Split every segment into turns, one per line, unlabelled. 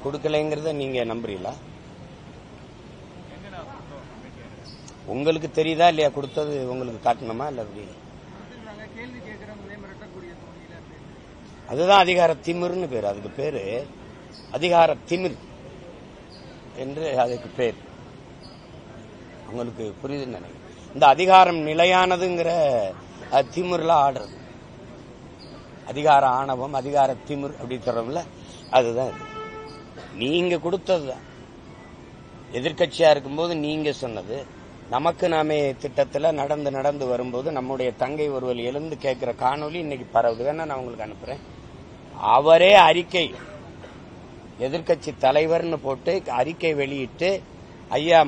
கொடுக்கலைங்கிறத நீங்க நம்புறீங்களா? உங்களுக்கு தெரியுதா இல்லையா? கொடுத்தது உங்களுக்கு காட்டணுமா இல்ல? அப்படி அதுதான் அதிகார திமிர்னு பேரு. அதுக்கு பேரு அதிகார திமிர் என்று அதுக்கு பேர். உங்களுக்கு புரியுதுன்னு நினைக்கிறேன். இந்த அதிகாரம் நிலையானதுங்கிற திமிர்ல ஆடுறது, அதிகார ஆணவம், அதிகார திமிர் அப்படி சொல்றோம்ல, அதுதான் இது. நீங்க கொடுத்ததுதான். எதிர்கட்சியா இருக்கும்போது நீங்க சொன்னது. நமக்கு நாமே திட்டத்தில் நடந்து வரும்போது நம்முடைய தங்கை ஒருவர் எழுந்து கேட்கிற காணொலி இன்னைக்கு பரவுது. வேணா நான் உங்களுக்கு அனுப்புறேன். அவரே அறிக்கை, எதிர்கட்சி தலைவர்னு போட்டு அறிக்கை வெளியிட்டு, ஐயா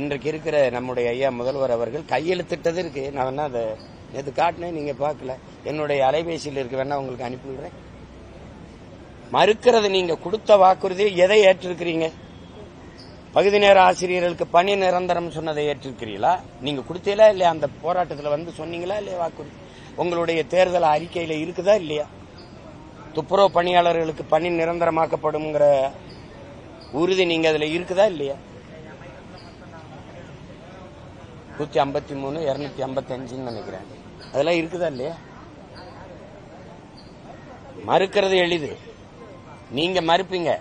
இன்றைக்கு இருக்கிற நம்முடைய ஐயா முதல்வர் அவர்கள் கையெழுத்திட்டது இருக்கு. நான் வேணா அதை நேற்று காட்டினேன், நீங்க பார்க்கல. என்னுடைய அலைபேசியில் இருக்கு, வேணா உங்களுக்கு அனுப்பிவிடுறேன். மறுக்கிறது நீங்க கொடுத்த வாக்குறுதியை எதை ஏற்றிருக்கிறீங்க? பகுதி நேர ஆசிரியர்களுக்கு பணி நிரந்தரம் சொன்னதை ஏற்றிருக்கிறீங்களா? நீங்க கொடுத்தீங்களா இல்லையா? அந்த போராட்டத்தில் வந்து சொன்னீங்களா இல்லையா? வாக்குறுதி உங்களுடைய தேர்தல் அறிக்கையில இருக்குதா இல்லையா? துப்புரவு பணியாளர்களுக்கு பணி நிரந்தரமாக்கப்படும்ங்கிற உறுதி நீங்க அதுல இருக்குதா இல்லையா? 153 255 நினைக்கிறேன். அதெல்லாம் இருக்குதா இல்லையா? மறுக்கிறது எளிது, நீங்க மறுப்பீங்க.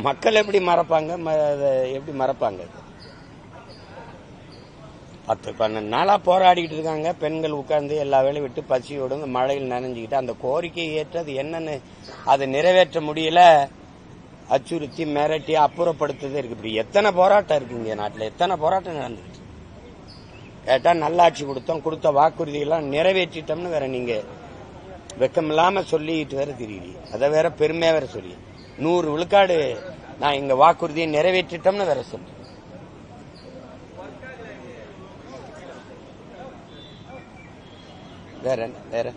மக்கள் எப்படி மறப்பாங்க? எப்படி மறப்பாங்க? 10-12 நாளா போராடிட்டு இருக்காங்க. பெண்கள் உட்கார்ந்து எல்லா வேலையும் விட்டு பசியோடு மழையில் நனைஞ்சுக்கிட்டு அந்த கோரிக்கையை ஏற்றது என்னன்னு அதை நிறைவேற்ற முடியல. அச்சுறுத்தி மிரட்டி அப்புறப்படுத்துதே இருக்கு. இப்படி எத்தனை போராட்டம் இருக்கு இங்க நாட்டில்? எத்தனை போராட்டம் நடந்துகிட்டு கேட்டா நல்லாட்சி கொடுத்தோம், கொடுத்த வாக்குறுதியெல்லாம் நிறைவேற்றிட்டோம்னு வேற நீங்க வெக்கமில்லாம சொல்லிட்டு வேற தெரியுது. அதை வேற பெருமையா வேற சொல்லி 100 விழுக்காடு நான் எங்க வாக்குறுதியை நிறைவேற்றிட்டோம்னு வேற சொல்லு. வேற வேற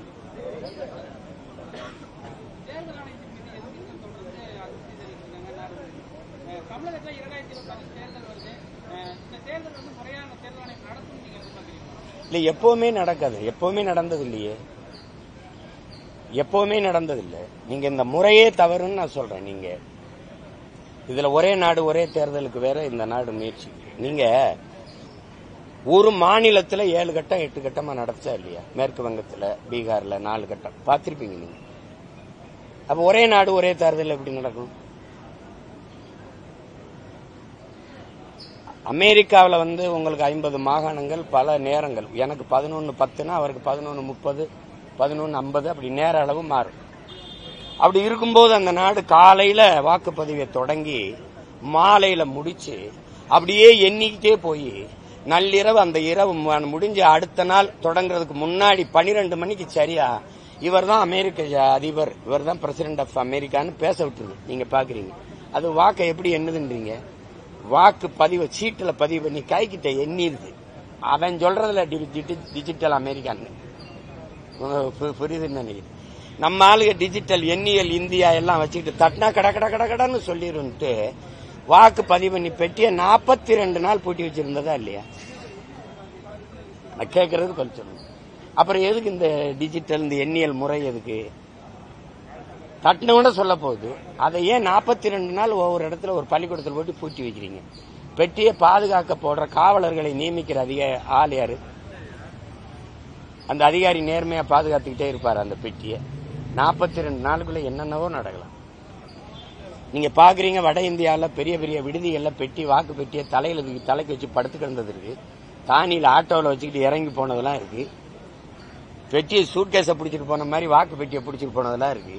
இல்ல, எப்பவுமே நடக்காது. எப்பவுமே நடந்தது இல்லையே, எப்பவுமே நடந்ததில்லை. நீங்க இந்த முறையே தவறுன்னு நான் சொல்றேன். நீங்க இதுல ஒரே நாடு ஒரே தேர்தலுக்கு வேற இந்த நாடு முயற்சி. நீங்க ஒரு மாநிலத்தில் 7 கட்டம் 8 கட்டமா நடத்தா இல்லையா? மேற்கு வங்கத்தில், பீகார்ல 4 கட்டம் பார்த்திருப்பீங்க நீங்க. அப்ப ஒரே நாடு ஒரே தேர்தல் எப்படி நடக்கும்? அமெரிக்காவில் வந்து உங்களுக்கு 50 மாகாணங்கள், பல நேரங்கள். எனக்கு 11:10னா அவருக்கு 11:30, 11:50 அப்படி நேர அளவு மாறும். அப்படி இருக்கும்போது அந்த நாடு காலையில வாக்குப்பதிவை தொடங்கி மாலையில முடிச்சு அப்படியே எண்ணிக்கிட்டே போய் நள்ளிரவு அந்த இரவு முடிஞ்சு அடுத்த நாள் தொடங்குறதுக்கு முன்னாடி 12 மணிக்கு சரியா இவர் தான் அமெரிக்க அதிபர், இவர் தான் பிரசிடென்ட் ஆஃப் அமெரிக்கான்னு பேச விட்டுருது. நீங்க பாக்குறீங்க அது வாக்கை எப்படி எண்ணுதுன்றீங்க? வாக்கு பதிவு சீட்டுல பதிவு பண்ணி கைக்கிட்ட எண்ணிருது. அவன் சொல்றதுல டிஜிட்டல் அமெரிக்கான்னு புரியுதுன்னு நினைக்கிறேன். நம்ம ஆளுக டிஜிட்டல் எண்ணியல் இந்தியா எல்லாம் வச்சுக்கிட்டு தட்டினா கடன்னு சொல்லிருந்துட்டு வாக்கு பதிவு பண்ணி பெட்டிய 42 நாள் பூட்டி வச்சிருந்ததா இல்லையா? கேட்கறது கொஞ்சம் சொல்லுங்க. அப்புறம் எதுக்கு இந்த டிஜிட்டல் இந்த எண்ணியல் முறை? எதுக்கு தட்டினோட சொல்ல போகுது? அதை ஏன் 42 நாள் ஒவ்வொரு இடத்துல ஒரு பள்ளிக்கூடத்தில் போட்டு பூட்டி வைக்கிறீங்க? பெட்டியை பாதுகாக்க போடுற காவலர்களை நியமிக்கிற ஆள் யாரு? அந்த அதிகாரி நேர்மையா பாதுகாத்துக்கிட்டே இருப்பாரு அந்த பெட்டியை. 42 நாளுக்குள்ள என்னென்னவோ நடக்கலாம். நீங்க பாக்குறீங்க வட இந்தியாவில் பெரிய பெரிய விடுதிகள்ல பெட்டி, வாக்கு பெட்டியை தலைக்கு வச்சு படுத்து கிடந்தது இருக்கு. தானியில ஆட்டோவில் வச்சுக்கிட்டு இறங்கி போனதெல்லாம் இருக்கு. பெட்டியை சூட்கேஸை பிடிச்சிட்டு போன மாதிரி வாக்கு பெட்டியை பிடிச்சிட்டு போனதெல்லாம் இருக்கு.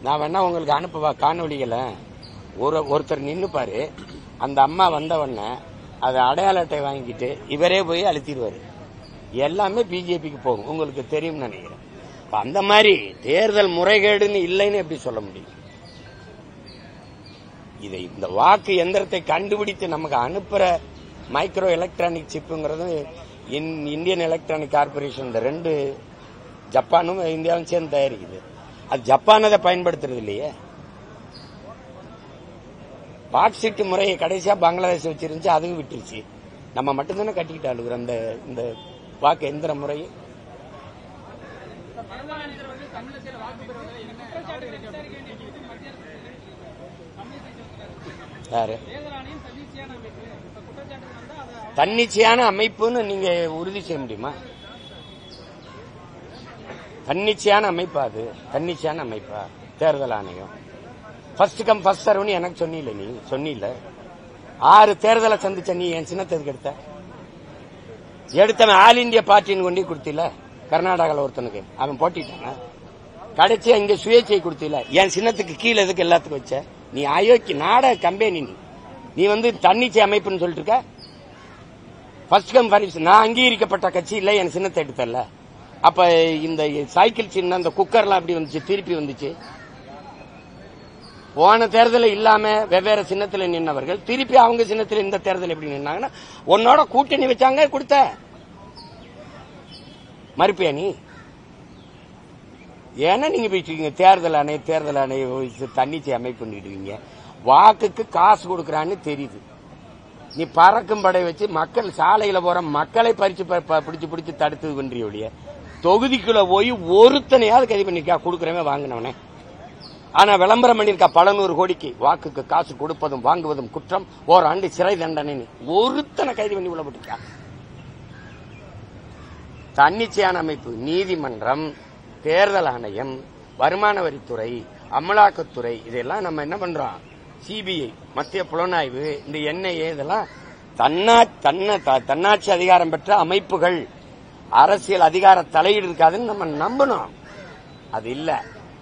நான் வேணா உங்களுக்கு அனுப்புவா காணொலிகளை. ஒருத்தர் நின்னுப்பாரு, அந்த அம்மா வந்தவொடனே அதை அடையாள அட்டை வாங்கிட்டு இவரே போய் அழுத்திடுவாரு. எல்லாமே பிஜேபிக்கு போகும், உங்களுக்கு தெரியும் நினைக்கிறேன். அந்த மாதிரி தேர்தல் முறைகேடுன்னு இல்லைன்னு எப்படி சொல்ல முடியும்? இதை இந்த வாக்கு எந்திரத்தை கண்டுபிடித்து நமக்கு அனுப்புற மைக்ரோ எலக்ட்ரானிக் சிப்புங்கிறது இந்தியன் எலக்ட்ரானிக் கார்பரேஷன், இந்த 2 ஜப்பானும் இந்தியாவும் சேர்ந்து தயாரிக்குது. அது ஜப்பான் அதை பயன்படுத்துறது இல்லையே. பாக்ஸிட் முறையை கடைசியா பங்களாதேஷ் வச்சிருந்துச்சு, அதுவும் விட்டுருச்சு. நம்ம மட்டும்தானே கட்டிக்கிட்டு அழுகுற இந்த வாக்கு எந்திர முறையை. யாரு தன்னிச்சையான அமைப்புன்னு நீங்க உறுதி செய்ய முடியுமா? தன்னிச்சையான அமைப்பா அது? தன்னிச்சையான அமைப்பா தேர்தல் ஆணையம்? ஃபர்ஸ்ட் கம் ஃபர்ஸ்ட் சர்வ்னு எனக்கு சொன்னில, நீ சொன்னில. 6 தேர்தலை சந்திச்ச நீ என் சின்னத்துக்கு எடுத்தவன் ஆல் இண்டியா பார்ட்டின்னு கொண்டு கொடுத்தில. கர்நாடகாவில் ஒருத்தனுக்கு அவன் போட்டிட்டான. கடைசியா இங்க சுயேட்சை கொடுத்தில. என் சின்னத்துக்கு கீழே எதுக்கு எல்லாத்துக்கும் வச்ச? நீ அயோக்கி நாடக கம்பெனி. நீ தன்னிச்சை அமைப்புன்னு சொல்லிட்டு இருக்க. ஃபர்ஸ்ட் கம் ஃபர்ஸ்ட் நான் அங்கீகரிக்கப்பட்ட கட்சி இல்ல, என் சின்னத்தை எடுத்தல. அப்ப இந்த சைக்கிள் சின்ன அந்த குக்கர்லாம் அப்படி வந்துச்சு, திருப்பி வந்துச்சு. போன தேர்தல் இல்லாம வெவ்வேறு சின்னத்தில் நின்றவர்கள் திருப்பி அவங்க சின்னத்தில் இந்த தேர்தல் எப்படி நின்னாங்கன்னா உன்னோட கூட்டணி வச்சாங்க கொடுத்த மறுப்பியா நீ? ஏன்னா நீங்க போயிட்டு தேர்தல் ஆணைய தன்னிச்சை அமைப்பு பண்ணிடுவீங்க. வாக்குக்கு காசு கொடுக்கறான்னு தெரியுது. நீ பறக்கும் படை வச்சு மக்கள் சாலையில போற மக்களை பிடிச்சு தடுத்து பண்றிய தொகுதிக்குள்ள போய் ஒருத்தனையாவது கைது பண்ணிருக்கா? கொடுக்கறவன் வாங்கினவனே. ஆனா விளம்பரம் பண்ணிருக்கா 100 கோடிக்கு வாக்குக்கு காசு கொடுப்பதும் வாங்குவதும் குற்றம், ஓராண்டு சிறை தண்டனை. ஒருத்தனை கைது பண்ணி உள்ள போட்டிருக்கா? தன்னிச்சையான அமைப்பு நீதிமன்றம், தேர்தல் ஆணையம், வருமான வரித்துறை, அமலாக்கத்துறை இதெல்லாம் நம்ம என்ன பண்றோம்? சிபிஐ, மத்திய புலனாய்வு, இந்த என்ஐஏ இதெல்லாம் தன்னாட்சி அதிகாரம் பெற்ற அமைப்புகள். அரசியல் அதிகார தலையீடு இருக்காதுன்னு நம்ம நம்பணும். அது இல்ல.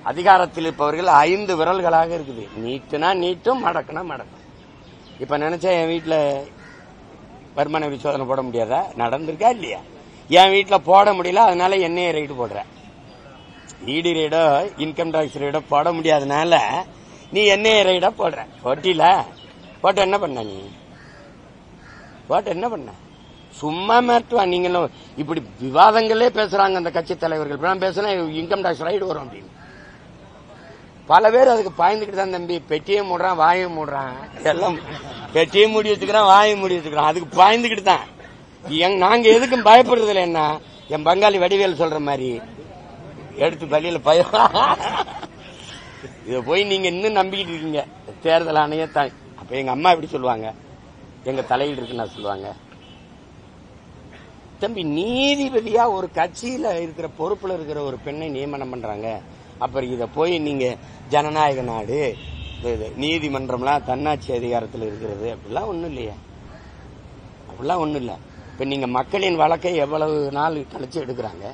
அதிகாரத்தில் இருப்பவர்கள் 5 விரல்களாக இருக்குது. நீட்டுனா நீட்டும், மடக்குனா மடக்கும். இப்ப நினைச்சா என் வீட்டுல வருமான வரி சோதனை போட முடியாதா? நடந்திருக்கா இல்லையா? என் வீட்டுல போட முடியல, அதனால என்ஐஏ ரைடு போடுற. இடி ரைடோ இன்கம் டாக்ஸ் ரைடோ போட முடியாதனால நீ என்ஐஏ ரைடா போடுற. போட்டில போட்டு என்ன பண்ண? நீ போட்டு என்ன பண்ண? சும்மா மிரட்டுவா. நீங்களும் இப்படி விவாதங்களே பேசுறாங்க அந்த கட்சி தலைவர்கள். பேசுனா இன்கம் டாக்ஸ் ரைடு வரும் அப்படின்னு பல பேர் அதுக்கு பாய்ந்துக்கிட்டு தான். தம்பி பெட்டியும் மூடுறான், வாயும் மூடுறான், எல்லாம் பெட்டியும் மூடி வச்சுக்கிறான், வாயும் மூடி வச்சுக்கிறான். அதுக்கு பாய்ந்துக்கிட்டு தான். நாங்க எதுக்கும் பயப்படுறது இல்லை. என்ன என் பங்காளி வடிவேல் சொல்ற மாதிரி எடுத்து பள்ளியில பயம். இத போய் நீங்க இன்னும் நம்பிக்கிட்டு இருக்கீங்க தேர்தல் ஆணையத்தான். அப்ப எங்க அம்மா எப்படி சொல்லுவாங்க? எங்க தலையீடு இருக்குன்னு சொல்லுவாங்க. தம்பி, நீதிபதியா ஒரு கட்சியில இருக்கிற பொறுப்புல இருக்கிற ஒரு பெண்ணை நியமனம் பண்றாங்க. அப்புறம் இத போய் நீங்க ஜனநாயக நாடு, நீதிமன்றம்லாம் தன்னாட்சி அதிகாரத்தில் இருக்கிறது அப்படிலாம் ஒண்ணும் இல்லையா? அப்படிலாம் ஒண்ணும் இல்ல. இப்ப நீங்க மக்களின் வழக்கை எவ்வளவு நாள் கழிச்சு எடுக்கிறாங்க?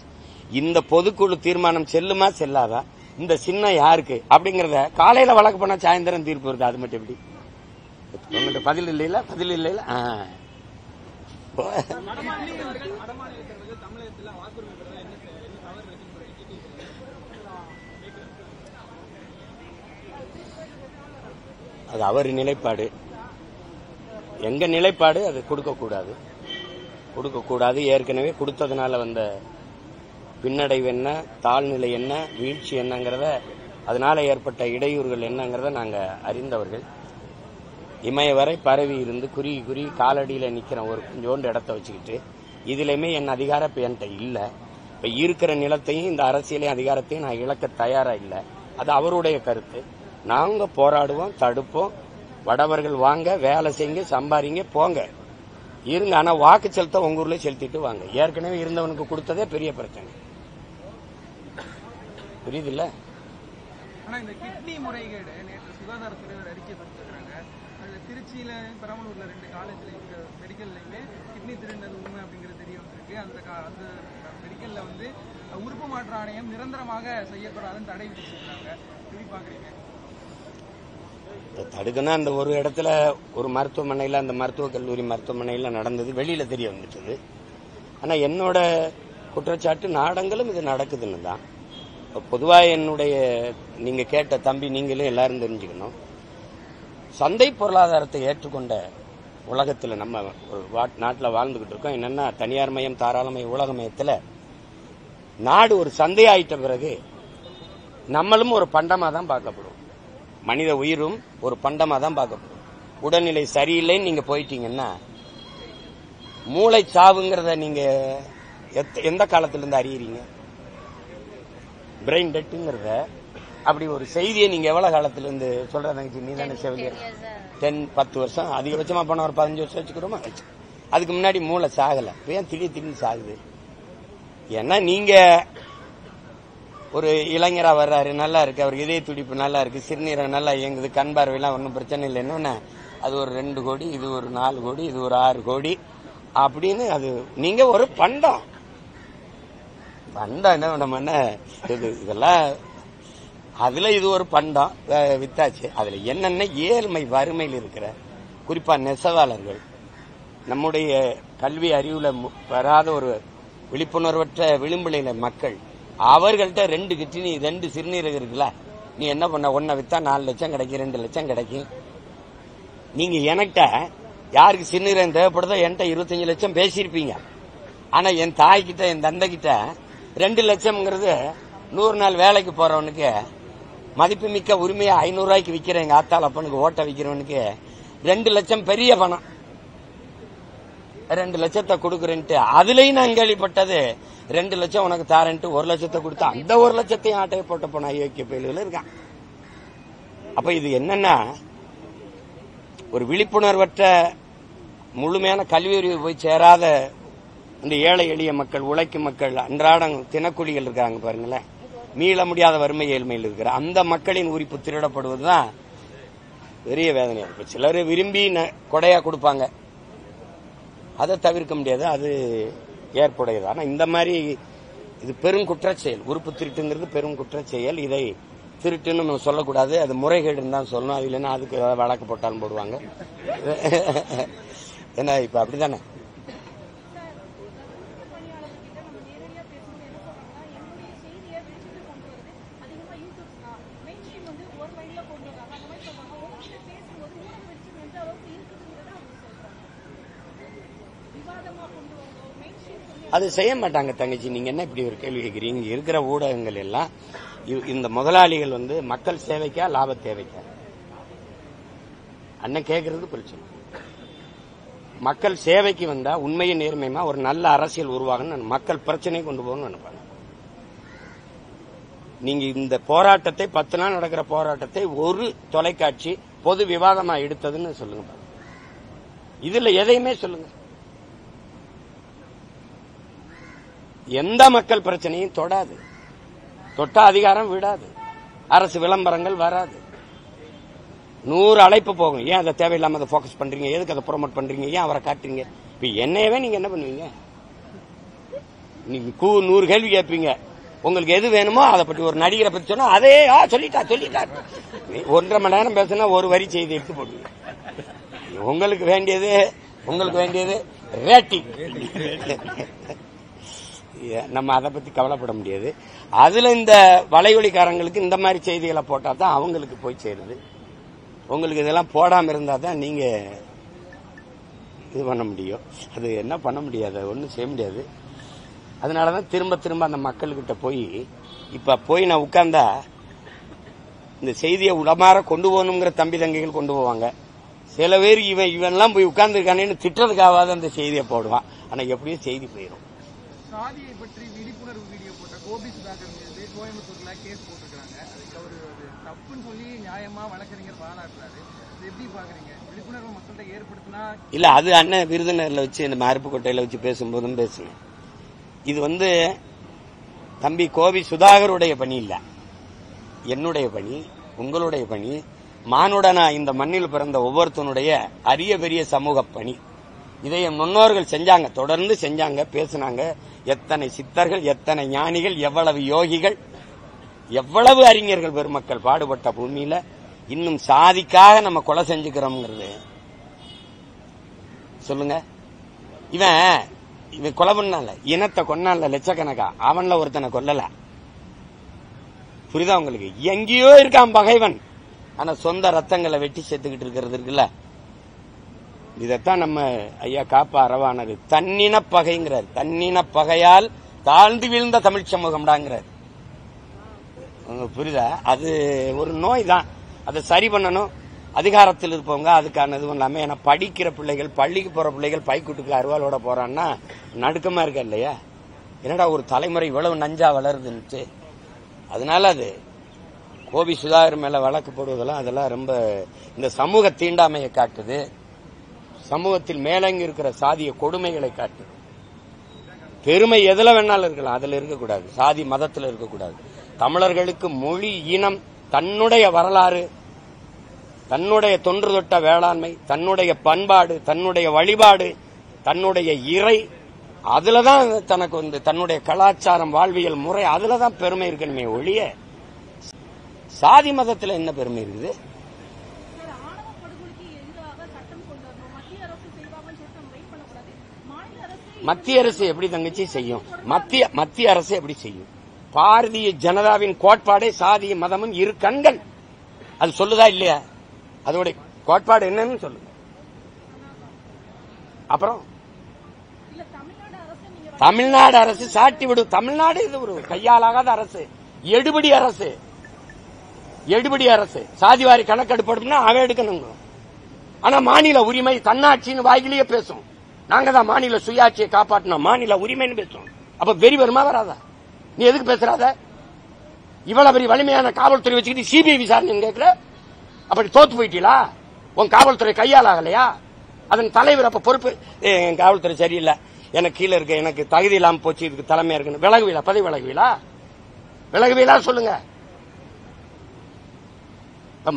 இந்த பொதுக்குழு தீர்மானம் செல்லுமா செல்லாதா? இந்த சின்னம் யாருக்கு அப்படிங்கறத காலையில வழக்கு பண்ணா சாயந்தரம் தீர்ப்பு வருது. அது மட்டும் எப்படி? உங்கள்கிட்ட பதில் இல்லையில அது அவர் நிலைப்பாடு. எங்க நிலைப்பாடு அது கொடுக்கக்கூடாது. ஏற்கனவே கொடுத்ததுனால வந்த பின்னடைவு என்ன, தாழ்நிலை என்ன, வீழ்ச்சி என்னங்கிறத, அதனால ஏற்பட்ட இடையூறுகள் என்னங்கிறத நாங்க அறிந்தவர்கள். இமய வரை பரவி இருந்து குறுகி காலடியில நிக்கிற ஒரு கொஞ்சோண்டு இடத்த வச்சுக்கிட்டு இதுலயுமே என் அதிகாரம் இப்ப என்கிட்ட இல்ல. இப்ப இருக்கிற நிலத்தையும் இந்த அரசியலையும் அதிகாரத்தையும் நான் இழக்க தயாரா இல்ல. அது அவருடைய கருத்து. நாங்க போராடுவோம், தடுப்போம். வடவர்கள் வாங்க, வேலை செய்யுங்க, சம்பாதிங்க, போங்க, இருங்க. ஆனா வாக்கு செலுத்த உங்க ஊர்ல செலுத்திட்டு வாங்க. ஏற்கனவே இருந்தவனுக்கு கொடுத்ததே பெரிய பிரச்சனை. புரியுதுல்ல?
ஆனா இந்த கிட்னி முறைகேடு நேற்று சுகாதாரத்துறை அறிக்கை கொடுத்திருக்காங்க. திருச்சியில, பெரம்பலூர்ல 2 காலேஜ்ல மெடிக்கல்லையுமே கிட்னி திருடினது உண்மை அப்படிங்கிறது தெரிய வந்திருக்கு. அந்த மெடிக்கல்ல உறுப்பு மாற்று ஆணையம் நிரந்தரமாக செய்யப்படாதுன்னு தடை விதிச்சிருக்காங்க. எப்படி பாக்குறீங்க?
தடுக்கணும். அந்த ஒரு இடத்துல ஒரு மருத்துவமனையில, அந்த மருத்துவக் கல்லூரி மருத்துவமனையில நடந்தது வெளியில தெரிய வந்துட்டது. ஆனா என்னோட குற்றச்சாட்டு நாடங்களும் இது நடக்குதுன்னு தான். பொதுவா என்னுடைய நீங்க கேட்ட தம்பி, நீங்களும் எல்லாரும் தெரிஞ்சுக்கணும். சந்தை பொருளாதாரத்தை ஏற்றுக்கொண்ட உலகத்துல நம்ம நாட்டில் வாழ்ந்துகிட்டு இருக்கோம். என்னன்னா தனியார் மயம், தாராளமய, உலகமயத்துல நாடு ஒரு சந்தையாயிட்ட பிறகு நம்மளும் ஒரு பண்டமா தான் பார்க்கப்படும். மனித உயிரும் ஒரு பண்டமா தான் பார்க்கப்படும். உடல்நிலை சரியில்லைன்னு நீங்க போயிட்டீங்கன்னா மூளை சாவுங்கிறத நீங்க எந்த காலத்திலிருந்து அறியறீங்க? பிரெயின் டெட்டுங்கிறத அப்படி ஒரு செய்தியை நீங்க எவ்வளவு காலத்துல இருந்து சொல்றீங்க? நீ தானே செவிலியர். 10 வருஷம் அதிகபட்சமா போன ஒரு 15 வருஷம் வச்சுக்கிறோமா? அதுக்கு முன்னாடி மூளை சாகல. ஏன் திடீர்னு சாகுது? ஏன்னா நீங்க ஒரு இளைஞரா வர்றாரு, நல்லா இருக்கு, அவருக்கு இதய துடிப்பு நல்லா இருக்கு, சிறுநீரகம் நல்லா இயங்குது, கண் பார்வையெல்லாம் ஒன்றும் பிரச்சனை இல்லை. என்னன்னா அது ஒரு 2 கோடி, இது ஒரு 4 கோடி, இது ஒரு 6 கோடி அப்படின்னு. அது நீங்க ஒரு பண்டம் என்ன நம்ம இதெல்லாம் அதுல இது ஒரு பண்டம் வித்தாச்சு. அதுல என்னென்ன ஏழ்மை வறுமையில் இருக்கிற குறிப்பா நெசவாளர்கள், நம்முடைய கல்வி அறிவுல வராத ஒரு விழிப்புணர்வற்ற விளிம்புலையில மக்கள், அவர்கள்ட்ட 2 கிட்னி 2 சிறுநீரகம் இருக்குல்ல, நீ என்ன பண்ண? ஒன்ன வித்தா 4 லட்சம் கிடைக்கும், 2 லட்சம் கிடைக்கும். நீங்க எனக்கிட்ட யாருக்கு சிறுநீரகம் தேவைப்படுதோ என்கிட்ட 25 லட்சம் பேசியிருப்பீங்க. ஆனா என் தாய்கிட்ட என் தந்தை கிட்ட 2 லட்சம்ங்கிறது 100 நாள் வேலைக்கு போறவனுக்கு மதிப்பு மிக்க உரிமையா 500 ரூபாய்க்கு விக்கிற எங்க ஆத்தாள் அப்பனுக்கு ஓட்ட விக்கிறவனுக்கு 2 லட்சம் பெரிய பணம். 2 லட்சத்தை கொடுக்குறேன்ட்டு அதுலயும் நான் கேள்விப்பட்டது 2 லட்சம் உனக்கு தாரேன்ட்டு 1 லட்சத்தை கொடுத்தா அந்த 1 லட்சத்தையும் ஆட்டையை போட்ட போன ஐயோக்கிய பயில்கள் இருக்கான். அப்ப இது என்னன்னா ஒரு விழிப்புணர்வற்ற முழுமையான கல்வி அறிவு போய் சேராத இந்த ஏழை எளிய மக்கள், உழைக்கும் மக்கள், அன்றாடம் தினக்கூலிகள் இருக்காங்க பாருங்களேன், மீள முடியாத வறுமை ஏழ்மையில் இருக்கிற அந்த மக்களின் உரிப்பு திருடப்படுவதுதான் பெரிய வேதனையா இருக்கு. சிலர் விரும்பி கொடையா கொடுப்பாங்க, அதை தவிர்க்க முடியாது, அது ஏற்புடையது. ஆனா இந்த மாதிரி இது பெரும் குற்றச்செயல். உறுப்பு திருட்டுங்கிறது பெரும் குற்றச்செயல். இதை திருட்டுன்னு நம்ம சொல்லக்கூடாது, அது முறைகேடுன்னு தான் சொல்லணும். அது இல்லைன்னா அதுக்கு வழக்கு போட்டாலும் போடுவாங்க. ஏன்னா இப்ப அப்படித்தானே. அது செய்ய மாட்டாங்க தங்கச்சி. நீங்க என்ன இப்படி ஒரு கேள்வி கேட்கிறீங்க? இங்க இருக்கிற ஊடகங்கள் எல்லாம் இந்த முதலாளிகள் மக்கள் சேவைக்கா லாப தேவைக்கா? அண்ணன் கேட்கறது பிரச்சனை. மக்கள் சேவைக்கு வந்தா உண்மையின் நேர்மையுமா ஒரு நல்ல அரசியல் உருவாகணும், மக்கள் பிரச்சனையை கொண்டு போகணும்னு நினைப்பாங்க. நீங்க இந்த போராட்டத்தை 10 நாள் நடக்கிற போராட்டத்தை ஒரு தொலைக்காட்சி பொது விவாதமா எடுத்ததுன்னு சொல்லுங்க. இதுல எதையுமே சொல்லுங்க. எந்த மக்கள் பிரச்சனையும் தொடாது, தொட்டா அதிகாரம் விடாது, அரசு விளம்பரங்கள் வராது, 100 அழைப்பு போகும். ஏன் அதை தேவையில்லாம அதை போக்கஸ் பண்றீங்க? எதுக்கு அதை ப்ரோமோட் பண்றீங்க? ஏன் அவரை காட்டுறீங்க? இப்ப என்னையவே நீங்க என்ன பண்ணுவீங்க? நீங்க 100 கேள்வி கேட்பீங்க. உங்களுக்கு எது வேணுமோ அதை பற்றி ஒரு நடிகரை பத்தி சொன்னா அதே சொல்லிட்டா 1.5 மணி நேரம் பேசினா ஒரு வரி செய்தி எடுத்து போடுவீங்க. உங்களுக்கு வேண்டியது ரேட்டிங். நம்ம அதை பத்தி கவலைப்பட முடியாது. அதுல இந்த வலையொலிக்காரங்களுக்கு இந்த மாதிரி செய்திகளை போட்டா தான் அவங்களுக்கு போய் சேருது. உங்களுக்கு இதெல்லாம் போடாம இருந்தா தான் நீங்க இது பண்ண முடியும். அது என்ன பண்ண முடியாது, ஒன்னும் செய்ய முடியாது. அதனாலதான் திரும்ப அந்த மக்கள்கிட்ட போய் நான் உட்கார்ந்தா இந்த செய்தியை உடமாற கொண்டு போகணுங்கிற தம்பி தங்கைகள் கொண்டு போவாங்க. சில பேர் இவன்லாம் போய் உட்கார்ந்து இருக்கானேன்னு திட்டுறதுக்காவது அந்த செய்தியை போடுவான். ஆனா எப்படியும் செய்தி போயிடும்.
சாதியை பற்றி விழிப்புணர்வு வீடியோ போட்ட கோபி சுதாகர் மீது கோயம்புத்தூர்ல கேஸ் போட்டிருக்காங்க. அதுக்கு அவரு தப்புன்னு சொல்லி நியாயமா வழக்கறிஞர் பாராட்டுறாரு. எப்படி பாக்குறீங்க? விழிப்புணர்வு மக்கள்கிட்ட ஏற்படுத்தினா
இல்ல, அது அண்ணன் விருதுநகர்ல வச்சு இந்த அருப்புக்கோட்டையில வச்சு பேசும்போதும் பேசுனேன். இது தம்பி கோபி சுதாகருடைய பணி இல்ல, என்னுடைய பணி, உங்களுடைய பணி, மானுடனா இந்த மண்ணில் பிறந்த ஒவ்வொருத்தனுடைய அரிய பெரிய சமூக பணி. இதை முன்னோர்கள் செஞ்சாங்க, தொடர்ந்து செஞ்சாங்க, பேசினாங்க. எத்தனை சித்தர்கள், எத்தனை ஞானிகள், எவ்வளவு யோகிகள், எவ்வளவு அறிஞர்கள் பெருமக்கள் பாடுபட்ட பூமியில இன்னும் சாதிக்காக நம்ம கொலை செஞ்சுக்கிறோம்ங்கிறது சொல்லுங்க. இவன் கொலை பண்ணால, இனத்தை கொன்னால லட்சக்கணக்கா, அவன்ல ஒருத்தனை கொல்லல. புரியுதா உங்களுக்கு? எங்கேயோ இருக்கான் பகைவன், ஆனா சொந்த ரத்தங்களை வெட்டி செத்துக்கிட்டு இருக்கிறது இருக்குல்ல. இதத்தான் நம்ம ஐயா காப்பா அரவானது தன்னின பகைங்கிறார். தன்னின பகையால் தாழ்ந்து வீழ்ந்த தமிழ் சமூகம்டாங்கிறார். புரியுதா? அது ஒரு நோய் தான், அதை சரி பண்ணணும். அதிகாரத்தில் இருப்பவங்க அதுக்கான இது இல்லாம, ஏன்னா படிக்கிற பிள்ளைகள், பள்ளிக்கு போற பிள்ளைகள் பைக்குட்டுக்கு அருவாளோட போறான்னா நடுக்கமா இருக்க இல்லையா? என்னடா ஒரு தலைமுறை இவ்வளவு நஞ்சா வளருதுன்ட்டு அதனால அது கோபி சுதாகர் மேல வழக்கு போடுவதெல்லாம் அதெல்லாம் ரொம்ப இந்த சமூக தீண்டாமையை காட்டுது, சமூகத்தில் மேலங்கி இருக்கிற சாதிய கொடுமைகளை காட்டுது. பெருமை எதுல வேணாலும் இருக்கலாம், அதுல இருக்கக்கூடாது, சாதி மதத்தில் இருக்கக்கூடாது. தமிழர்களுக்கு மொழி, இனம், தன்னுடைய வரலாறு, தன்னுடைய தொன்று தொட்ட வேளாண்மை, தன்னுடைய பண்பாடு, தன்னுடைய வழிபாடு, தன்னுடைய இறை, அதுலதான் தனக்கு தன்னுடைய கலாச்சாரம், வாழ்வியல் முறை, அதுலதான் பெருமை இருக்கணுமே ஒழிய சாதி மதத்தில் என்ன பெருமை இருக்குது? மத்திய அரசு எப்படி தங்கச்சி செய்யும்? மத்திய அரசு எப்படி செய்யும்? பாரதிய ஜனதாவின் கோட்பாடே சாதிய மதமும் இரு கண்கள். அது சொல்லுதா இல்லையா? அதோட கோட்பாடு என்னன்னு சொல்லுங்க. அப்புறம் தமிழ்நாடு அரசு சாட்டி விடும். தமிழ்நாடு இது ஒரு கையாலாகாத அரசு, எடுபடி அரசு, எடுபடி அரசு. சாதிவாரி கணக்கெடுப்பா அவன் எடுக்கணுங்க. ஆனா மாநில உரிமை, தன்னாட்சின்னு வாயிலேயே பேசும். நாங்க தான் மாநில சுயாட்சியை காப்பாற்றணும், மாநில உரிமைன்னு பேசுவோம். அப்ப வெறி வருமா வராதா? நீ எதுக்கு பேசுறாத? இவ்வளவு பெரிய வலிமையான காவல்துறை வச்சுக்கிட்டு சிபிஐ விசாரணை கேட்கிற? அப்படி தோத்து போயிட்டீங்களா? உன் காவல்துறை கையால் ஆகலையா? அதன் தலைவர் அப்ப பொறுப்பு, என் காவல்துறை சரியில்லை, எனக்கு கீழே இருக்க, எனக்கு தகுதி இல்லாம போச்சு, இதுக்கு தலைமையா இருக்குன்னு விலகுவீலா? பதவி விலகுவீலா? விலகுவீலா சொல்லுங்க.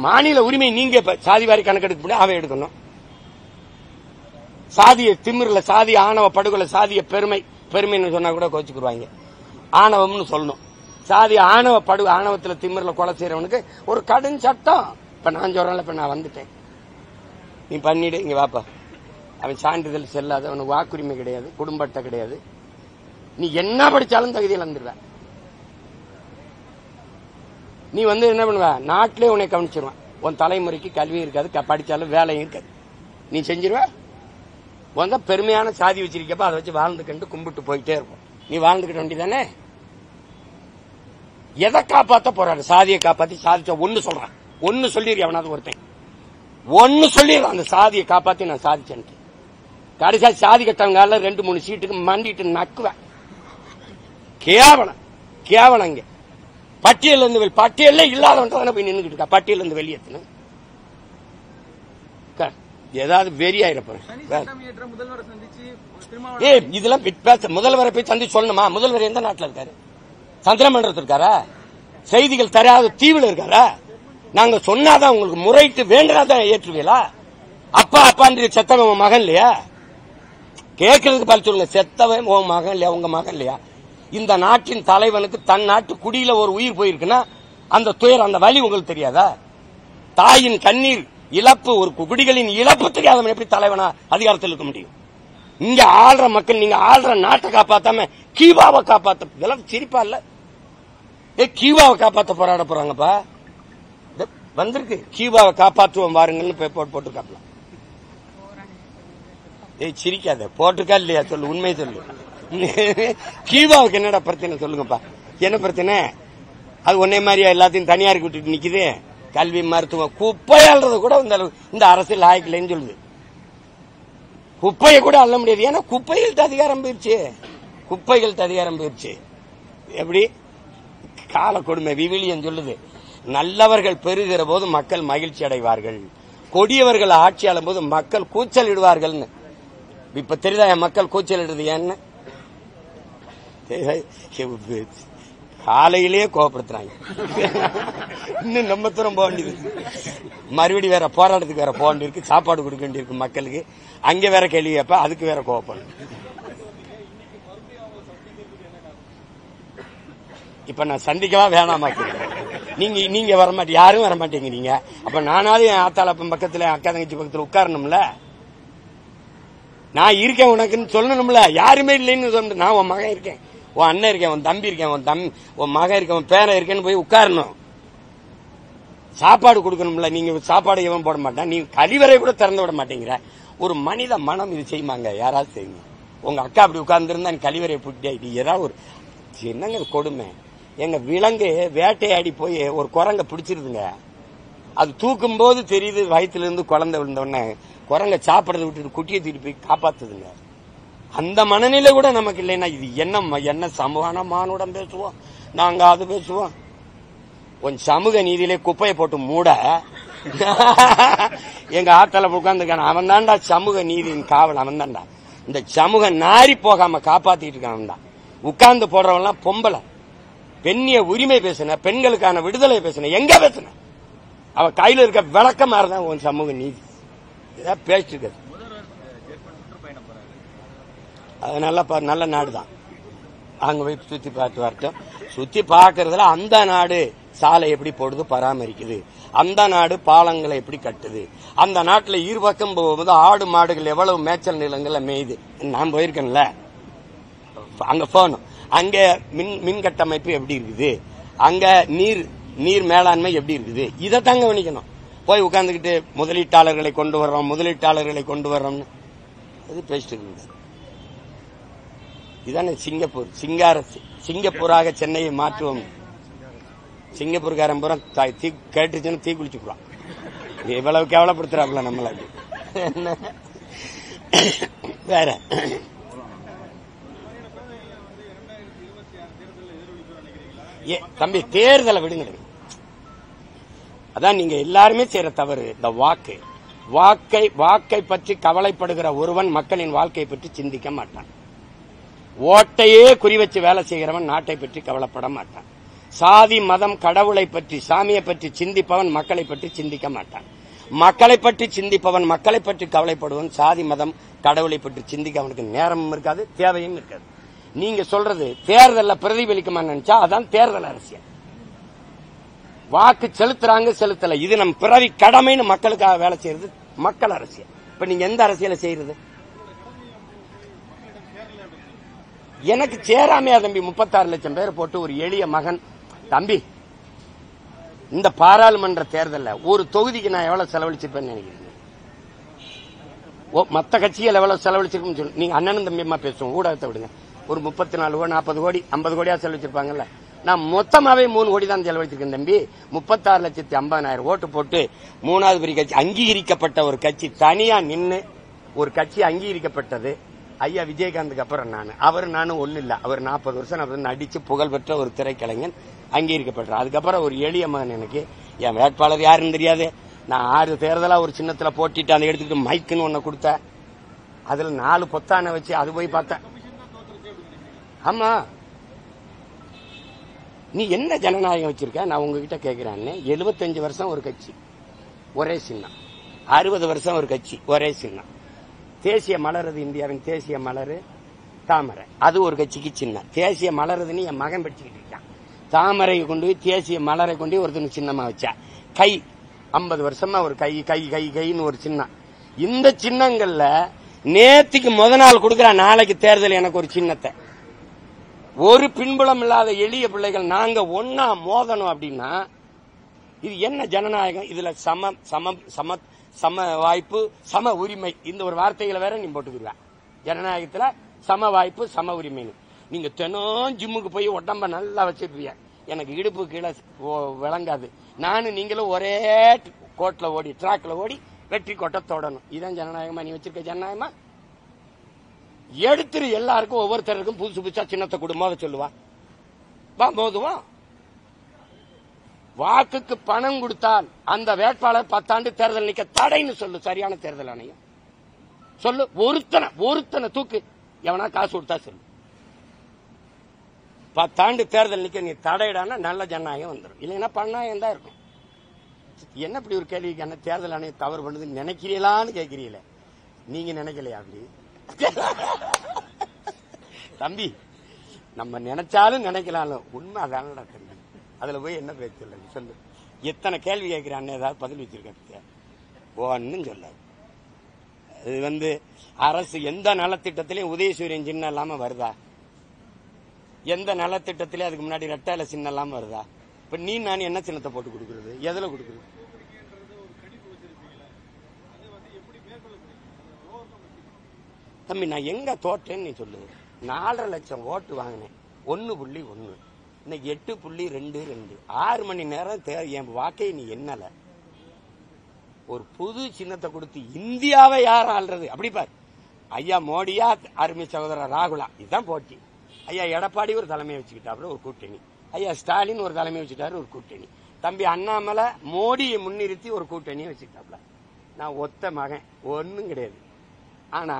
மாநில உரிமை நீங்க சாதிவாரி கணக்கெடுக்க அவன் எடுக்கணும். சாதிய திமிர்ல, சாதிய ஆணவ படுகொலை, சாதிய பெருமைன்னு சொன்னா கூட கோச்சுக்குருவாங்க. ஆணவம்னு சொல்லணும். சாதிய ஆணவ ஆணவத்துல திமிர்ல கொலை செய்யறவனுக்கு ஒரு கடும் சட்டம். இப்ப நான் சொல்றேன், இப்ப நான் வந்துட்டேன், நீ பண்ணிடு, இங்க வாப்பா. அவன் சான்றிதழ் செல்லாத, அவனுக்கு வாக்குரிமை கிடையாது, குடும்ப அட்டை கிடையாது, நீ என்ன படிச்சாலும் தகுதி இழந்துருவ. நீ என்ன பண்ணுவ? நாட்டிலே உன்னை கவனிச்சிருவான். உன் தலைமுறைக்கு கல்வி இருக்காது, படிச்சாலும் வேலையும் இருக்காது, நீ செஞ்சிருவ. உங்க பெருமையான சாதி வச்சிருக்கப்ப அதை வச்சு வாழ்ந்துக்கிட்டு கும்பிட்டு போயிட்டே இருக்கும். நீ வாழ்ந்துக்கிட்ட வேண்டியதானே? எதை காப்பாத்த போறாரு? சாதியை காப்பாத்தி சாதிச்ச ஒன்னு சொல்றான். ஒன்னு சொல்லிடு, அவனாவது ஒருத்தன் ஒன்னு சொல்லிடு, அந்த சாதியை காப்பாத்தி நான் சாதிச்சேன். கடைசியா சாதி கட்டவங்க 2-3 சீட்டுக்கு மண்டிட்டு நக்குவேன். கேவலம், கேவலம். இங்க பட்டியல் இருந்து பட்டியல்ல இல்லாதவன் போய் நின்றுட்டு இருக்கா. பட்டியல் இருந்து வெளியேற்றணும். ஏதாவது வெறியாயிரப்ப இதெல்லாம் பேச. முதல்வரை போய் சந்திச்சு சொல்லணுமா? முதல்வர் எந்த நாட்டில் இருக்காரு? சந்திரமண்டலத்தில் இருக்காரா? செய்திகள் தராத தீவுல இருக்காரா? நாங்க சொன்னாதான் உங்களுக்கு முறைட்டு வேண்டாதான் ஏற்றுவீங்களா? அப்பா அப்பான்ற செத்தவன் உன் மகன் இல்லையா? கேட்கறதுக்கு பதில் சொல்லுங்க. செத்தவன் உன் மகன் இல்லையா? உங்க மகன் இல்லையா? இந்த நாட்டின் தலைவனுக்கு தன் நாட்டு குடியில ஒரு உயிர் போயிருக்குன்னா அந்த துயர், அந்த வலி உங்களுக்கு தெரியாதா? தாயின் கண்ணீர் இழப்பு, ஒரு குடிகளின் இழப்பு தெரியாதவன் எப்படி தலைவனா அதிகாரத்தில் இருக்க முடியும்? இங்க ஆள்ற மக்கள், நீங்க ஆள்ற நாட்டை காப்பாத்தாம கியூபாவை காப்பாத்த, இதெல்லாம் சிரிப்பா இல்ல? கியூபாவை காப்பாத்த போராட போறாங்கப்பா. வந்திருக்கு, கியூபாவை காப்பாற்றுவோம் பாருங்கன்னு போட்டுருக்காப்ல. சிரிக்காத, போட்டிருக்கா இல்லையா? சொல்லு, உண்மையை சொல்லு. கியூபாவுக்கு என்னடா பிரச்சனை சொல்லுங்கப்பா. என்ன பிரச்சனை? அது ஒன்னே மாதிரியா எல்லாத்தையும் தனியாருக்கு விட்டுட்டு நிக்குது? கல்வி, மருத்துவம், குப்பையாள்றது கூட இந்த அரசு லாய்க்கலன்னு சொல்லுது. குப்பையை கூட அள்ள முடியாது. ஏன்னா குப்பைகள்ட்ட அதிகாரம் போயிருச்சு, குப்பைகள்ட்ட அதிகாரம் போயிருச்சு. எப்படி கால கொடுமை. விவிலியம் சொல்லுது, நல்லவர்கள் பெறுகிற போது மக்கள் மகிழ்ச்சி அடைவார்கள், கொடியவர்கள் ஆட்சி ஆளும் போது மக்கள் கூச்சல் இடுவார்கள். இப்ப தெரியுதா என் மக்கள் கூச்சல் இடுறது ஏன்னு? காலையிலேயே கோபப்படுத்துறாங்க. இன்னும் நம்ம தூரம் போக வேண்டியது, மறுபடி வேற போராட்டத்துக்கு வேற போக வேண்டியிருக்கு, சாப்பாடு கொடுக்க வேண்டியிருக்கு மக்களுக்கு, அங்க வேற கேள்வி கேட்ப, அதுக்கு வேற கோபப்படும். இப்ப நான் சந்திக்கவா வேணாமா? நீங்க வரமாட்டீங்க, யாரும் வரமாட்டீங்க. நீங்க அப்ப நானாவது என் ஆத்தாளப்பன் பக்கத்துல, அக்கா தங்கச்சி பக்கத்துல உட்காரணும்ல, நான் இருக்கேன் உனக்குன்னு சொல்லணும்ல. யாருமே இல்லைன்னு சொல்லிட்டு, நான் உன் மகன் இருக்கேன், உன் அண்ணன் இருக்கேன், உன் தம்பி இருக்கேன், உன் மகன் இருக்கேன், உன் பேரன் இருக்கேன்னு போய் உட்காரணும். சாப்பாடு கொடுக்கணும்ல. நீங்க சாப்பாடு எவன் போட மாட்டான், நீ கழிவறை கூட திறந்து விட மாட்டேங்கிற. ஒரு மனித மனம் இது செய்யுமாங்க? யாராவது செய்யுங்க? உங்க அக்கா அப்படி உட்கார்ந்துருந்தா கழிவறையை புட்டி ஏதாவது ஒரு என்னங்க கொடுமை. எங்க விலங்கு வேட்டையாடி போய் ஒரு குரங்க பிடிச்சிருதுங்க, அது தூக்கும் போது தெரியுது வயிற்றுல இருந்து குழந்தை விழுந்தோடனே குரங்க சாப்பிடறத விட்டுட்டு குட்டியை தூக்கிட்டு போய் காப்பாத்துதுங்க. அந்த மனநிலை கூட நமக்கு இல்லைன்னா இது என்ன சமூகமான மானுடம் பேசுவோம், நாங்க அது பேசுவோம். உன் சமூக நீதியிலே குப்பையை போட்டு மூட எங்க ஆத்தல உட்கார்ந்துருக்கான அவன் தான்டா சமூக நீதியின் காவல். அவன் தான்டா இந்த சமூக நாரி போகாம காப்பாத்திட்டு இருக்கான். அவன் தான் உட்கார்ந்து போடுறவன்லாம் பொம்பளை. பெண்ணிய உரிமை பேசுன, பெண்களுக்கான விடுதலை பேசுன, எங்க பேசுன? அவ கையில இருக்க விளக்க மாதிரிதான் உன் சமூக நீதி. இதான் பேசிட்டு இருக்க. அது நல்ல நாடுதான். அங்க போய் சுத்தி பார்த்து வரட்டும். சுத்தி பார்க்கறதுல அந்த நாடு சாலை எப்படி போடுது, பராமரிக்குது, அந்த நாடு பாலங்களை எப்படி கட்டுது, அந்த நாட்டுல இருபக்கம் போகும்போது ஆடு மாடுகள் எவ்வளவு மேய்ச்சல் நிலங்கள்ல மேயுது. நான் போயிருக்கேன்ல, அங்க போகணும். அங்க மின் கட்டமைப்பு எப்படி இருக்குது, அங்க நீர் மேலாண்மை எப்படி இருக்குது, இதை தாங்க கவனிக்கணும். போய் உட்கார்ந்துக்கிட்டு முதலீட்டாளர்களை கொண்டு வர்றோம்னு அது பேசிட்டு இருக்குது. இதானே சிங்கப்பூர். சிங்கப்பூராக சென்னையை மாற்றுவோம். சிங்கப்பூர்காரன் பூரா கேட்டுச்சுன்னு தீ குளிச்சுக்குறான். இவ்வளவு கேவலப்படுத்துறாங்களா நம்மள? வேற தம்பி, தேர்தலை விடுங்க. அதான் நீங்க எல்லாருமே செய்யற தவறு. இந்த வாக்கை பற்றி கவலைப்படுகிற ஒருவன் மக்களின் வாழ்க்கையை பற்றி சிந்திக்க மாட்டான். ஓட்டையே குறி வச்சு வேலை செய்கிறவன் நாட்டை பற்றி கவலைப்பட மாட்டான். சாதி மதம் கடவுளை பற்றி சாமியை பற்றி சிந்திப்பவன் மக்களை பற்றி சிந்திக்க மாட்டான். மக்களை பற்றி சிந்திப்பவன் மக்களை பற்றி கவலைப்படுவன் சாதி மதம் கடவுளை பற்றி சிந்திக்க அவனுக்கு நேரமும் இருக்காது, தேவையும் இருக்காது. நீங்க சொல்றது தேர்தலில் பிரதிபலிக்குமா நினைச்சா அதான் தேர்தல் அரசியல். வாக்கு செலுத்தல, இது நம் பிறவி கடமைன்னு மக்களுக்காக வேலை செய்யறது மக்கள் அரசியல். இப்ப நீங்க எந்த அரசியலை செய்யறது? எனக்கு சேராமையா தம்பி 36 லட்சம் பேர் போட்டு ஒரு எளிய மகன் தம்பி, இந்த பாராளுமன்ற தேர்தலில் ஒரு தொகுதிக்கு நான் எவ்வளவு செலவழிச்சிருப்பேன்னு நினைக்கிறேன். மத்த கட்சிகள் எவ்வளவு செலவழிச்சிருக்கும் சொல்லு. நீங்க அண்ணனும் தம்பியமா பேசுவோம், ஊடகத்தை விடுங்க. ஒரு 34 கோடி 40 கோடி 50 கோடியா செலவழிச்சிருப்பாங்கல்ல. நான் மொத்தமாவே 3 கோடி தான் செலவழிச்சிருக்கேன் தம்பி. 36,50,000 ஓட்டு போட்டு 3வது பெரிய கட்சி, அங்கீகரிக்கப்பட்ட ஒரு கட்சி தனியா நின்று ஒரு கட்சி அங்கீகரிக்கப்பட்டது ஐயா விஜயகாந்துக்கு அப்புறம் நானும் ஒண்ணு இல்ல. அவர் 40 வருஷம் நடிச்சு புகழ்பெற்ற ஒரு திரைக்கலைஞன் அங்கீகரிக்கப்பட்டார். அதுக்கப்புறம் ஒரு எளிய மகன். எனக்கு என் வேட்பாளர் யாருன்னு தெரியாது. நான் 6 தேர்தலா ஒரு சின்னத்துல போட்டிட்டு அதை எடுத்துக்கிட்டு மைக்குன்னு ஒண்ணு கொடுத்த, அதுல 4 பொத்தான வச்சு அது போய் பார்த்தேன். ஆமா, நீ என்ன ஜனநாயகம் வச்சிருக்க? நான் உங்ககிட்ட கேட்கிறேன். 75 வருஷம் ஒரு கட்சி ஒரே சின்னம், 60 வருஷம் ஒரு கட்சி ஒரே சின்னம். தேசிய மலருது, இந்தியாவின் தேசிய மலரு தாமரை, அது ஒரு கட்சிக்கு சின்னம். தேசிய மலருதுன்னு என் மகன் படிச்சுக்கிட்டு இருக்கான். தாமரை கொண்டு போய் தேசிய மலரை கொண்டு ஒருத்தனுக்கு சின்னமா வச்சா. கை 50 வருஷமா ஒரு கைன்னு ஒரு சின்னம். இந்த சின்னங்கள்ல நேத்துக்கு முத நாள் கொடுக்கிற நாளைக்கு தேர்தல் எனக்கு ஒரு சின்னத்தை, ஒரு பின்புலம் இல்லாத எளிய பிள்ளைகள் நாங்க ஒன்னா மோதணும் அப்படின்னா இது என்ன ஜனநாயகம்? இதுல சம வாய்ப்பு சம உரிமை இந்த ஒரு வார்த்தைகளை வேற நீ போட்டுக்குருவேன். ஜனநாயகத்துல சம வாய்ப்பு சம உரிமைன்னு. நீங்க தினம் ஜிம்முக்கு போய் உடம்ப நல்லா வச்சிருப்பீங்க, எனக்கு இடுப்பு கீழே விளங்காது. நானும் நீங்களும் ஒரே கோட்ல ஓடி டிராக்ல ஓடி வெற்றி கோட்டை தொடணும். இதான் ஜனநாயகமா? நீ வச்சிருக்க ஜனநாயகமா? எடுத்துரு, எல்லாருக்கும் ஒவ்வொருத்தருக்கும் புதுசு புதுசா சின்னத்தை கொடுமோத சொல்லுவா, மோதுவான். வாக்குக்கு பணம் கொடுத்தால் அந்த வேட்பாளர் 10 ஆண்டு தேர்தல் நிக்க தடைன்னு சொல்லு. சரியான தேர்தல் ஆணையம் சொல்லு. ஒருத்தனை தூக்கு, எவனா காசு கொடுத்தா சொல்லு. 10 ஆண்டு தேர்தல் நிக்க நீ தடையிடான நல்ல ஜனநாயகம் வந்துடும். இல்லைன்னா பண்ணாயம் தான் இருக்கும். என்ன இப்படி ஒரு கேள்விக்கான தேர்தல் ஆணையம் தவறு பண்ணுதுன்னு நினைக்கிறீங்களான்னு கேட்கிறீங்களே, நீங்க நினைக்கலையா? அப்படி தம்பி, நம்ம நினைச்சாலும் நினைக்கலாலும் உண்மை அதான தம்பி. அதுல போய் என்ன பேச்சு சொல்லு. எத்தனை கேள்வி கேட்கிறான், ஏதாவது பதில் வச்சிருக்க ஒன்னும் சொல்லாது. அது அரசு எந்த நலத்திட்டத்திலையும் உதயசூரியன் சின்னம் இல்லாம வருதா? எந்த நலத்திட்டத்திலே அதுக்கு முன்னாடி ரெட்டை சின்னம் இல்லாம வருதா? இப்ப நான் என்ன சின்னத்தை போட்டு கொடுக்கறது? எதுல கொடுக்கறது? தம்பி, நான் எங்க தோற்றேன்னு நீ சொல்லு. 4.5 லட்சம் ஓட்டு வாங்கினேன், 1.1. இன்னைக்கு 8.22. 6 மணி நேரம் என் வாக்கை நீ என்னல. ஒரு புது சின்னத்தை கொடுத்து இந்தியாவை யார் ஆள்றது? அப்படி பாரு. ஐயா மோடியா அருமை சகோதரர் ராகுலா, இதுதான் போட்டி. ஐயா எடப்பாடி ஒரு தலைமையை வச்சுக்கிட்டாரு ஒரு கூட்டணி, ஐயா ஸ்டாலின் ஒரு தலைமையை வச்சுட்டாரு ஒரு கூட்டணி, தம்பி அண்ணாமலை மோடியை முன்னிறுத்தி ஒரு கூட்டணியை வச்சுக்கிட்டாப்ல. நான் ஒத்த மகன், ஒன்னும் கிடையாது. ஆனா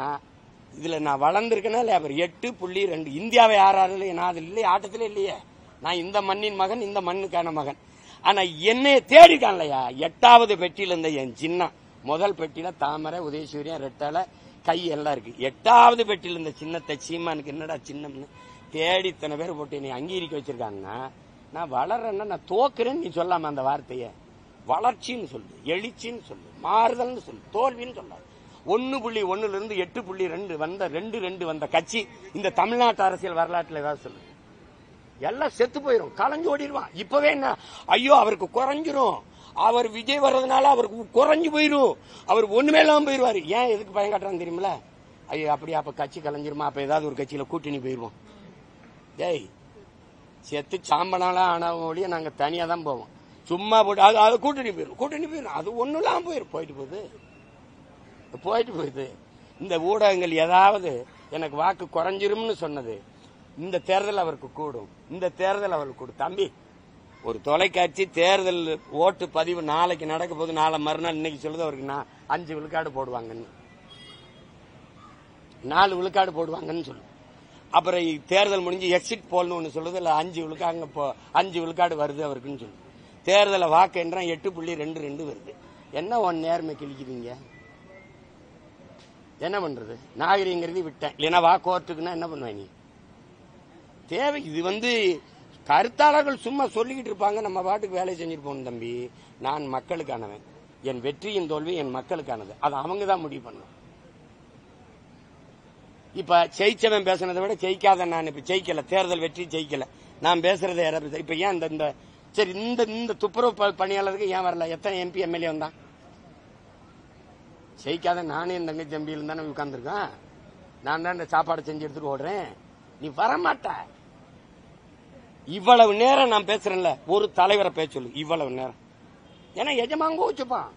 இதுல நான் வளர்ந்துருக்கேன்னா இல்லையா? அவர் 8.2 இந்தியாவை யாராலும் நான் அது இல்லையே, ஆட்டத்திலே இல்லையே. நான் இந்த மண்ணின் மகன், இந்த மண்ணுக்கான மகன். ஆனா என்னைய தேடிக்கான் இல்லையா? 8வது பெட்டியில இருந்த என் சின்ன முதல் பெட்டியில தாமரை, உதயசூரியன், ரெட்டலை, கை எல்லாம் இருக்கு. 8வது பெட்டியில இருந்த சின்னத்தை சீமானுக்கு என்னடா சின்னம்னு தேடி இத்தனை பேர் போட்டு என்னை அங்கீகரிக்க வச்சிருக்காங்கன்னா, நான் வளர்றேன்னா நான் தோக்குறேன்னு நீ சொல்லாம அந்த வார்த்தைய. வளர்ச்சின்னு சொல்லு, எழுச்சின்னு சொல்லு, மாறுதல்னு சொல்லு, தோல்வின்னு சொல்லாது. 1.1 இருந்து 8.2 வந்த 2 வந்த கட்சி இந்த தமிழ்நாட்டு அரசியல் வரலாற்றுல ஏதாவது சொல்லு. எல்லாம் செத்து போயிரும், கலைஞ்சு ஓடிடுவான். இப்பவே என்ன, ஐயோ அவருக்கு குறைஞ்சிரும், அவர் விஜய் வர்றதுனால அவருக்கு குறைஞ்சு போயிரும், அவர் ஒண்ணுமே இல்லாம போயிருவாரு. ஏன் எதுக்கு பயம் காட்டுறான்னு தெரியுமில? ஐயோ அப்படியே அப்ப கட்சி கலைஞ்சிருமா, அப்ப ஏதாவது ஒரு கட்சியில கூட்டணி போயிருவோம். டேய் செத்து சாம்பனாலாம் ஆனவங்க ஒழிய நாங்க தனியா தான் போவோம். சும்மா போட்டு அது கூட்டணி போயிடும், அது ஒண்ணும் இல்லாம போயிட்டு போகுது. இந்த ஊடகங்கள் ஏதாவது எனக்கு வாக்கு குறைஞ்சிரும்னு சொன்னது, இந்த தேர்தல் அவருக்கு கூடும், இந்த தேர்தல் அவருக்கு கூடும். தம்பி, ஒரு தொலைக்காட்சி தேர்தல் ஓட்டு பதிவு நாளைக்கு நடக்க போது, நாளை மறுநாள் இன்னைக்கு சொல்லுது அவருக்கு 5 விழுக்காடு போடுவாங்கன்னு, 4 விழுக்காடு போடுவாங்கன்னு சொல்லு. அப்புறம் தேர்தல் முடிஞ்சு எக்ஸிட் போல்னு ஒண்ணு சொல்லுது, இல்ல 5 விழுக்காடு வருது அவருக்குன்னு சொல்லு. தேர்தலை வாக்கு என்றான் 8.22 வருது. என்ன ஒன் நேர்மை கிழிக்குதுங்க, என்ன பண்றது? நாகரிகங்கிறது விட்டேன், இல்லைன்னா வா கோர்ட்டுக்குன்னா என்ன பண்ணுவேன் நீ? தேவை இது கருத்தாளர்கள் சும்மா சொல்லிக்கிட்டு இருப்பாங்க, நம்ம பாட்டுக்கு வேலை செஞ்சுட்டு போகணும். தம்பி, நான் மக்களுக்கானவன், என் வெற்றியின் தோல்வி என் மக்களுக்கானது, அது அவங்க தான் முடிவு பண்ணும். இப்ப ஜெயிச்சவன் பேசுனதை விட ஜெயிக்காத நான் இப்ப ஜெயிக்கல, தேர்தல் வெற்றி ஜெயிக்கல, நான் பேசுறதை யாராவது இப்ப ஏன் இந்த சரி இந்த துப்புரவு பணியாளருக்கு ஏன் வரல? எத்தனை எம்பி எம்எல்ஏ வந்தான்? ஜெயிக்காத நானே என் தங்கச்சி தம்பியில தானே உட்கார்ந்துருக்கேன். நான் தான் இந்த சாப்பாடு செஞ்சு எடுத்துட்டு ஓடுறேன், நீ வரமாட்ட. இவ்வளவு நேரம் நான் பேசுறேன்ல, ஒரு தலைவரை பேச சொல்லு இவ்வளவு நேரம். ஏன்னா எஜமாங்க வச்சுப்பான்,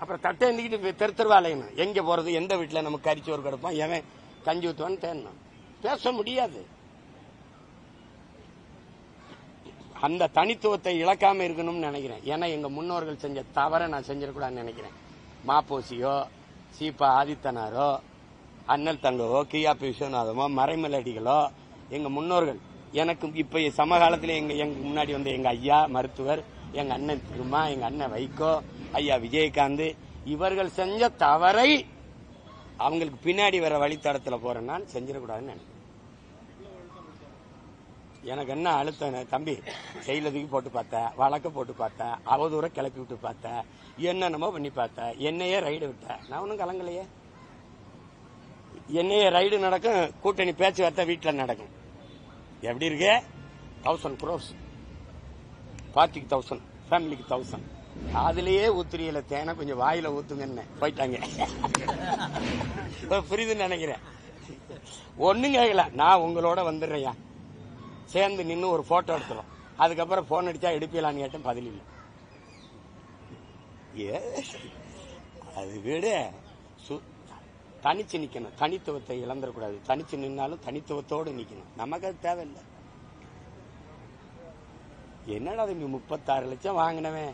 அப்புறம் தட்டை எழுந்திக்கிட்டு தெருவாலையணும், எங்க போறது, எந்த வீட்டுல நமக்கு கறிச்சோறு கிடப்பான், எவன் கஞ்சி ஊத்துவான்னு தேடணும். பேச முடியாது. அந்த தனித்துவத்தை இழக்காம இருக்கணும்னு நினைக்கிறேன். ஏன்னா எங்க முன்னோர்கள் செஞ்ச தவறை நான் செஞ்சிடக்கூடாதுன்னு நினைக்கிறேன். மாப்போசியோ, சீபா ஆதித்தனாரோ, அண்ணல் தங்கவோ, கியாபி விஸ்வநாதமோ, மறைமலடிகளோ எங்க முன்னோர்கள். எனக்கு இப்ப சமகாலத்தில் எங்க முன்னாடி வந்த எங்க ஐயா மருத்துவர், எங்க அண்ணன் திருமா, எங்க அண்ணன் வைகோ, ஐயா விஜயகாந்த், இவர்கள் செஞ்ச தவறை அவங்களுக்கு பின்னாடி வர வழித்தடத்துல போறேன்னா செஞ்சிடக்கூடாதுன்னு நினைக்கிறேன். எனக்கு என்ன அழுத்தம் தம்பி, செயலதுக்கு போட்டு பார்த்தேன், வழக்க போட்டு பார்த்தேன், அவதூற கிளப்பி விட்டு பார்த்தேன், என்னென்னமோ பண்ணி பார்த்தேன், என்னையே ரைடு விட்டேன், நான் ஒன்னும் கலங்கலையே. என்னையே ரைடு நடக்கும், கூட்டணி பேச்சுவார்த்தை வீட்டுல நடக்கும். எப்படி இருக்கு? 1000 crores பார்ட்டிக்கு 1000, ஃபேமிலிக்கு 1000. அதுலயே ஊத்துறியில தேனை கொஞ்சம் வாயில ஊத்துங்கன்னு போயிட்டாங்க. புரியுதுன்னு நினைக்கிறேன். ஒன்னும் கேட்கல, நான் உங்களோட வந்துடுறேன், சேர்ந்து நின்று ஒரு போட்டோ எடுத்துரும். அதுக்கப்புறம் போன் அடிச்சா எடுப்பீங்களான்னு கேட்டேன், பதில் இல்லை. அது விட தனிச்சு நிக்கணும், தனித்துவத்தை இழந்துடக்கூடாது. தனிச்சு நின்னாலும் தனித்துவத்தோடு நிக்கணும். நமக்கு அது தேவையில்லை. என்னடா தம்பி 36 லட்சம் வாங்கினவன்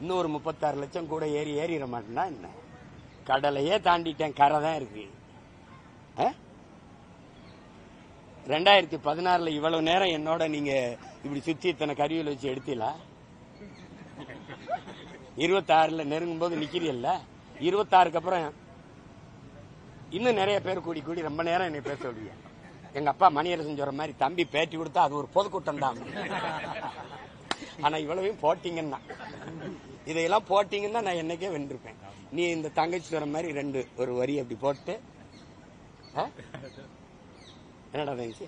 இன்னொரு 36 லட்சம் கூட ஏறிட மாட்டேன்னா என்ன? கடலையே தாண்டிட்டேன், கரை தான் இருக்கு. 2016 இவ்வளவு நேரம் என்னோட நீங்க இப்படி சுத்தி இத்தனை கருவியில் வச்சு எடுத்தீங்களா? 26 நெருங்கும் போது நிக்கிறீல்ல, 26க்கு அப்புறம் இன்னும் நிறைய பேர் கூடி ரொம்ப நேரம் என்னை பேச சொல்லுவீங்க. எங்க அப்பா மணியரசன் சொல்ற மாதிரி, தம்பி பேட்டி கொடுத்தா அது ஒரு பொதுக்கூட்டம் தான். ஆனா இவ்வளவையும் போட்டீங்கன்னா, இதையெல்லாம் போட்டீங்கன்னா நான் என்னைக்கே வென்றிருப்பேன். நீ இந்த தங்கச்சி சொல்ற மாதிரி ஒரு வரி அப்படி போட்டு, என்னடா தங்கச்சி